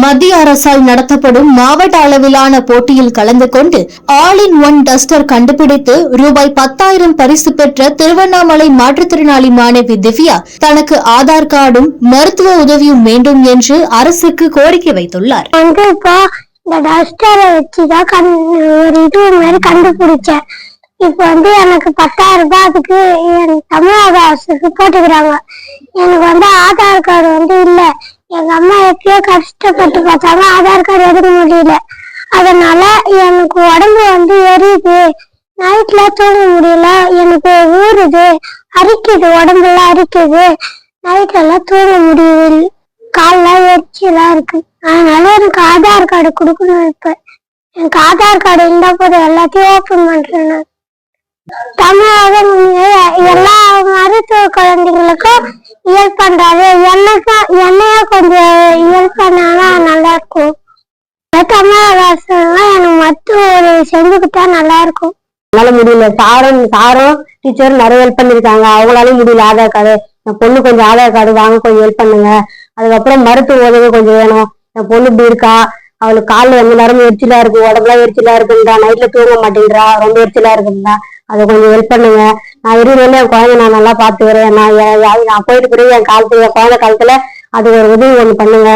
மத்திய அரசால் நடத்தப்படும் மாவட்ட அளவிலான போட்டியில் கலந்து கொண்டு ஆல் இன் ஒன் டஸ்டர் கண்டுபிடித்து ரூபாய் 10,000 பரிசு பெற்ற திருவண்ணாமலை மாற்றுத்திறனாளி மாணவி திவ்யா தனக்கு ஆதார் கார்டும் மருத்துவ உதவியும் வேண்டும் என்று அரசுக்கு கோரிக்கை வைத்துள்ளார். இந்த டஸ்டரை வச்சுதான் ஒரு இது மாதிரி கண்டுபிடிச்சேன். இப்ப எனக்கு 10,000 ரூபாய் அதுக்கு தமிழக அரசுக்கு போட்டுக்கிறாங்க. எனக்கு ஆதார் கார்டு இல்ல. எங்க அம்மா எப்பயோ கஷ்டப்பட்டு பார்த்தாங்க, ஆதார் கார்டு எடுக்க முடியல. அதனால எனக்கு உடம்பு எரியுது, நைட்ல தூங்க முடியல, எனக்கு ஊறுது, அரிக்குது, உடம்புலாம் அரிக்குது, நைட் எல்லாம் தூங்க முடியல, கால்லாம் எரிச்சலா இருக்கு. அதனால எனக்கு ஆதார் கார்டு கொடுக்கணும். இப்ப எனக்கு ஆதார் கார்டு இருந்தா போதும், எல்லாத்தையும் ஓபன் பண்றேன். தமிழக எல்லா மருத்துவ குழந்தைங்களுக்கும் ஹெல்ப் பண்றாரு. என்னையா கொஞ்சம் ஹெல்ப் பண்ணாங்கன்னா நல்லா இருக்கும். தமிழக அரசு எனக்கு மருத்துவ உதவி செஞ்சுக்கிட்டா நல்லா இருக்கும். என்னால முடியல. சாரும் டீச்சரும் நிறைய ஹெல்ப் பண்ணிருக்காங்க. அவங்களாலையும் முடியல. ஆதார் கார்டு என் பொண்ணு கொஞ்சம் ஆதார் கார்டு வாங்க கொஞ்சம் ஹெல்ப் பண்ணுங்க. அதுக்கப்புறம் மருத்துவ உதவி கொஞ்சம் வேணும். என் பொண்ணு இப்படி இருக்கா, அவளுக்கு காலில் எந்த நேரமும் எரிச்சலா இருக்கு, உடம்புலாம் எரிச்சலா இருக்குன்றா, நைட்ல தூங்க மாட்டேங்கிறா, ரொம்ப எரிச்சலா இருக்குன்றா. அதை கொஞ்சம் ஹெல்ப் பண்ணுங்க. நான் இருந்தேன், என் குழந்தை நான் நல்லா பாத்துக்கிறேன். நான் போயிட்டு பிறகு என் குழந்தை காலத்துல அது ஒரு உதவி ஒண்ணு பண்ணுங்க.